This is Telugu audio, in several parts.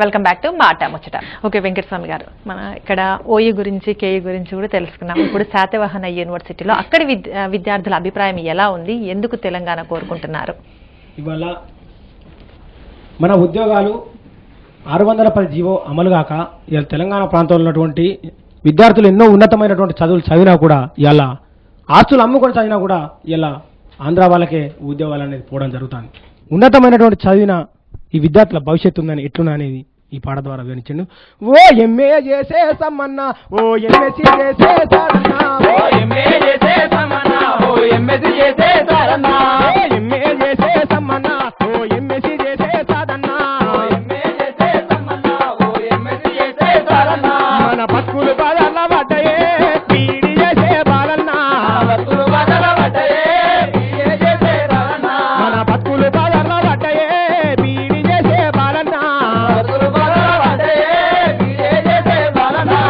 వెల్కమ్ బ్యాక్ టు మాట ముచ్చట. ఓకే వెంకటస్వామి గారు, మన ఇక్కడ ఓఈ గురించి కేఈ గురించి కూడా తెలుసుకున్నాం. ఇప్పుడు శాతవాహన యూనివర్సిటీలో అక్కడి విద్యార్థుల అభిప్రాయం ఎలా ఉంది, ఎందుకు తెలంగాణ కోరుకుంటున్నారు? ఇవాళ మన ఉద్యోగాలు 610 జీవో అమలు కాక ఇవాళ తెలంగాణ ప్రాంతంలో ఉన్నటువంటి విద్యార్థులు ఎన్నో ఉన్నతమైనటువంటి చదువులు చదివినా కూడా ఇలా ఆస్తులు అమ్ముకొని చదివినా కూడా ఇలా ఆంధ్ర వాళ్ళకే ఉద్యోగాలు అనేది పోవడం జరుగుతుంది. ఉన్నతమైనటువంటి చదివిన ఈ విద్యార్థుల భవిష్యత్తు ఉందని ఎట్లున్నా అనేది ఈ పాట ద్వారా వివరించండు. ఓ ఎంఏ చేసే సమ్మన్నా, ఓ ఎంఎస్సీ చేసే సారన్నా, ఓ ఎంఏ చేసే సమ్మన్నా, ఓ ఎంఎస్సీ చేసే సారన్నా, ఓ ఎంఏ చేసే సమ్మన్నా, ఓ ఎంఎస్సీ చేసే సారన్నా, ఓ ఎంఏ చేసే సమ్మన్నా, ఓ ఎంఎస్సీ చేసే సారన్నా. మన బతుకులు బాధల పడ్డాయే పీడి చేసే బాలన్నా, బతుకులు బాధల పడ్డాయే పీడి చేసే బాలన్నా, మన బతుకులు బాధల పడ్డాయే పీడి చేసే బాలన్నా, బతుకులు బాధల పడ్డాయే పీడి చేసే బాలన్నా.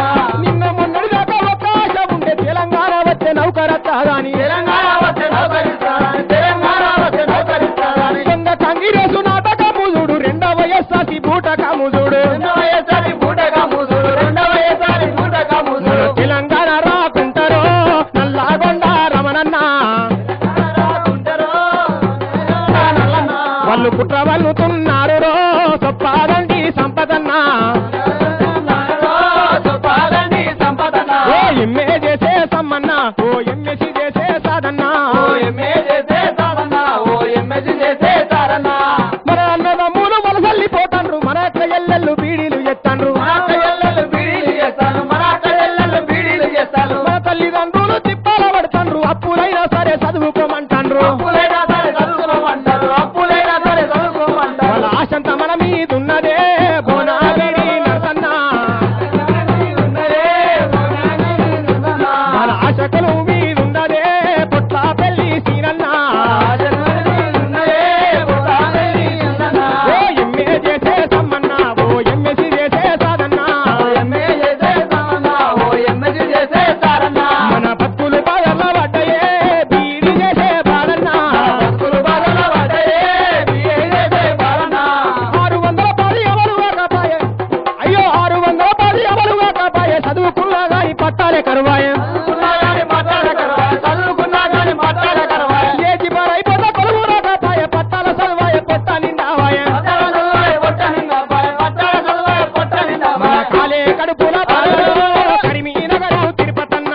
నిన్న మొన్నటి దాకా అవకాశం ఉండే తెలంగాణ వచ్చే నౌకరత్తాని, తెలంగాణ వచ్చే నౌకరిస్తారని, తెలంగాణ వచ్చే నౌకరిస్తారని. దొంగ కాంగ్రెసు నాటకము చూడు, రెండవ ఎస్సాసి బూటకము చూడు, రెండవ ఎస్సాసి బూటకము చూడు, రెండవ ఎస్సాసి బూటకము చూడు. తెలంగాణ రాకుంటారో నల్లాగొండ రమణన్న, వాళ్ళు కుట్ర వల్లుతున్నారు రో సొప్పాదండి సంపదన్న, ఓ ఎంఏ చేసే సమ్మన్న, ఓ ఎంఎస్సీ చేసే సాధన్న, ఓ ఎంఏ చేసే సాధన్న, ఓ ఎంఎస్సీ చేసే సాధన్న. మన అన్నదమ్ములు వలసల్లిపోతాండ్రు, మన ఎల్లెళ్ళు బీడీలు ఎత్తాండ్రు, మన ఎల్లెళ్ళు బీడీలు చేస్తాను, మన ఎల్లెళ్ళు బీడీలు చేస్తాను. మన తల్లిదండ్రులు తిప్పాల పడతాండ్రు, అప్పులైనా సరే చదువుకోమంటాండ్రు, అప్పులైనా సరే చదువుకోమంటారు, అప్పులైనా సరే చదువుకోమంటారు. వాళ్ళ ఆశంత మన మీద ఉన్నదే బోనాగిరి నరసన్న, మన ఆశకులు మీద ఉన్నదే పొట్ల పెళ్లి సీనన్న, ఓ ఎంఏ చేసే సమ్మన్న, ఓ ఎంఎస్సీ చేసే సాధన్న, ఓ ఎంఏ చేసే సమ్మన్న, ఓ ఎంఎస్సీ చేసే సాధన్న. మన బతుకులు బాధల పడ్డాయే బీడి చేసే బాలన్న, బతుకులు బాధల పడ్డాయే బీడి చేసే బాలన్న. 610 ఎవరు కాకపాయే, అయ్యో 610 ఎవరు కాకపాయే, చదువుకున్నా గాని పట్టాలే కరువాయే, చదువుకున్నా గాని పట్టాలే కరువాయే, చదువుకున్నా గాని పట్టాలే కరువాయే. లేచి బరైపోతే కొలువు రాకపాయే, పట్టాల చదువాయే పొట్ట నిండావాయే, పట్టాల చదువాయే పొట్ట నిండావాయే, పట్టాల చదువాయే పొట్ట నిండావాయే. మన కాలే కడుపుల బాధలు కరీంనగర్ తిరుపతన్న,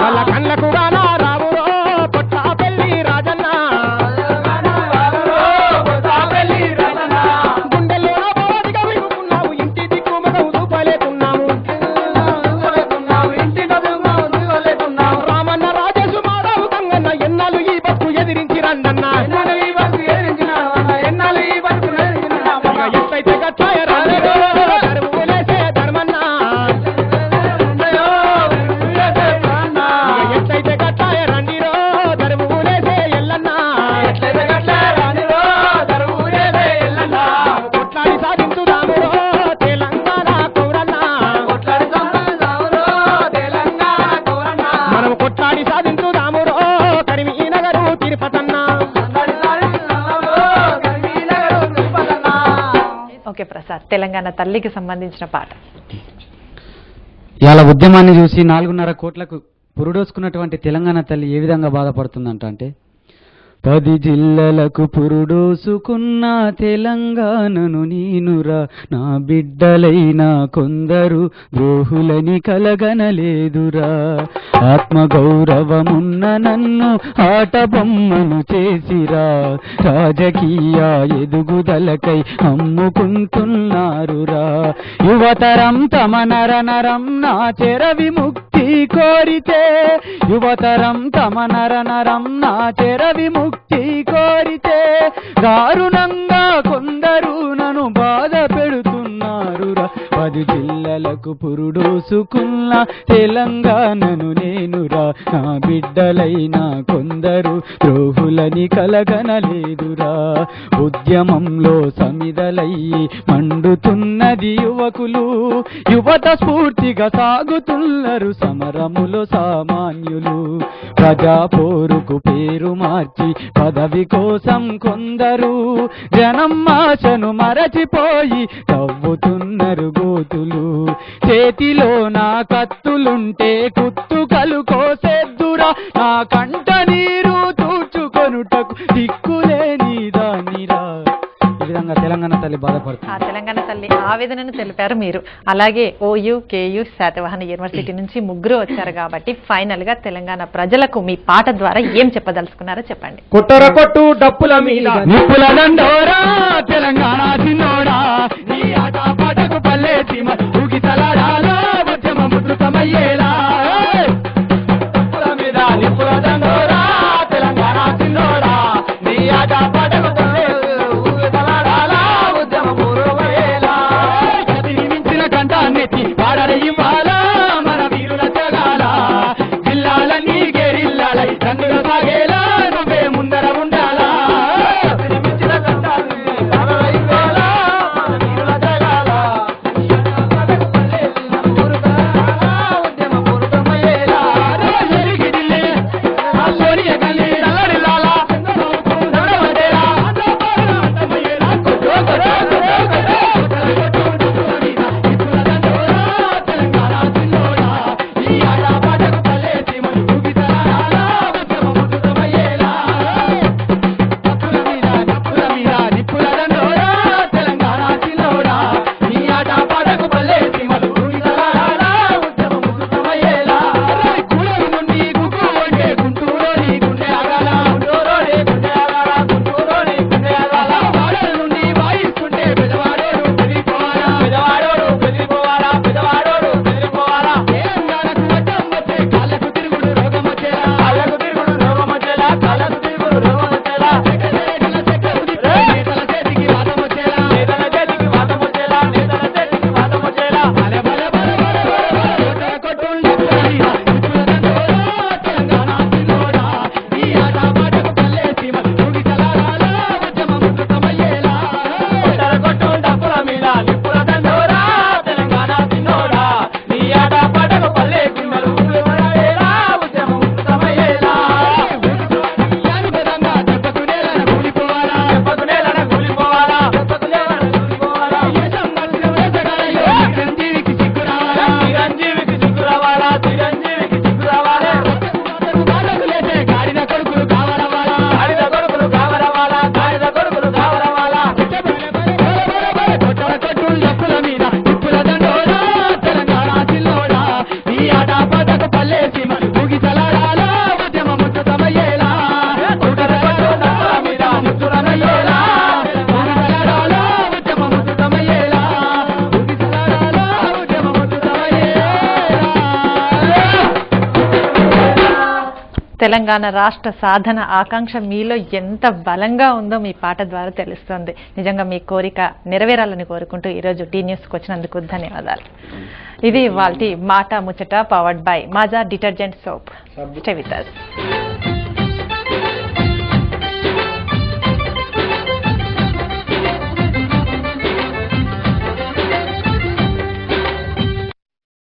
వాళ్ళ కళ్ళకు గానా రావురో పొట్ట పెళ్లి రాజన్న, గుండెల్లోన బాధిగా వినుకున్నావు, ఇంటి దిక్కు మగం చూపలేకున్నాము, రామన్న రాజేశు మాధవ్ గంగన్న ఎన్నాళ్ళు ఈ బతుకు ఎదిరించి రండన్న, ఇక ఎట్లయితే గట్లాయ రాలేదో కరువులేసే ధర్మన్న, ఇక ఎట్లయితే గట్లాయ రండిరో దరువులేసే ఎల్లన్న, కొట్లాడి సాధించుదామురో తెలంగాణ కౌరన్న, మనం కొట్లాడి సాధించుదామురో కరీంనగర్ తిరుపతన్న. ఓకే ప్రసాద్, తెలంగాణ తల్లికి సంబంధించిన పాట. ఇవాళ ఉద్యమాన్ని చూసి 4.5 కోట్లకు పురుడోసుకున్నటువంటి తెలంగాణ తల్లి ఏ విధంగా బాధపడుతుందంటే, 10 జిల్లలకు పురుడోసుకున్న తెలంగాణను నీనురా, నా బిడ్డలైనా కొందరు ద్రోహులని కలగనలేదురా, ఆత్మగౌరవమున్న నన్ను ఆట బొమ్మను చేసిరా, రాజకీయ ఎదుగుదలకై అమ్ముకుంటున్నారురా, యువతరం తమ నరనరం నా చెర విముక్తి కోరితే, యువతరం తమ నరనరం నా చెర విముక్తి కోరితే, దారుణంగా కొందరు నన్ను బాధ పెడుతున్నారురా, 10 జిల్లలకు పురుడోసుకున్న తెలంగాణను నేనురా, నా బిడ్డలైనా కొందరు ద్రోహులని కలగనలేదురా. ఉద్యమంలో సమిదలయ్యి మండుతున్నది యువకులు, యువత స్ఫూర్తిగా సాగుతున్నారు సమరములో సామాన్యులు. ప్రజా పోరుకు పేరు మార్చి పదవి కోసం కొందరు జనం ఆశను మరచిపోయి తవ్వుతున్నారు గోతులు. చేతిలో నా కత్తులుంటే కుత్తుకలు కోసేద్దురా, నా కంట నీరు తూచుకొనుటకు దిక్కులేని దానిరా. ఈ విధంగా తెలంగాణ తల్లి బాధపడుతుంది. ఆ తెలంగాణ తల్లి ఆవేదనను తెలిపారు మీరు. అలాగే ఓయూ, కేయూ, శాతవాహన యూనివర్సిటీ నుంచి ముగ్గురు వచ్చారు కాబట్టి ఫైనల్ గా తెలంగాణ ప్రజలకు మీ పాట ద్వారా ఏం చెప్పదలుచుకున్నారో చెప్పండి. కొట్టర కొట్టు డప్పుల మీద నిప్పుల దండోరా తెలంగాణ చిన్నోడా, నీ ఆట పాటకు పల్లేసి ఊగితలాడాలా ఉద్యమ ముద్రుతమయ్యేలా. నిప్పుల మీద నిప్పుల దండోరా తెలంగాణ చిన్నోడా, నీ ఆట పాటకు పల్లేసి ఊగితలాడాలా ఉద్యమ ముద్రుతమయ్యేలా. గతిని మించిన కంఠాన్నెత్తి పాడని ఇవ్వాలా మన వీరుల తెగాల, జిల్లాలన్నీ గెరిల్లాలై తండ్రుల సాగేలా నువ్వే ముందర ఉండాలా. తెలంగాణ రాష్ట్ర సాధన ఆకాంక్ష మీలో ఎంత బలంగా ఉందో మీ పాట ద్వారా తెలుస్తుంది. నిజంగా మీ కోరిక నెరవేరాలని కోరుకుంటూ ఈరోజు టీ న్యూస్కి వచ్చినందుకు ధన్యవాదాలు. ఇది ఇవాల్టి మాట ముచ్చట, powered by Maaza detergent soap. Stay with us.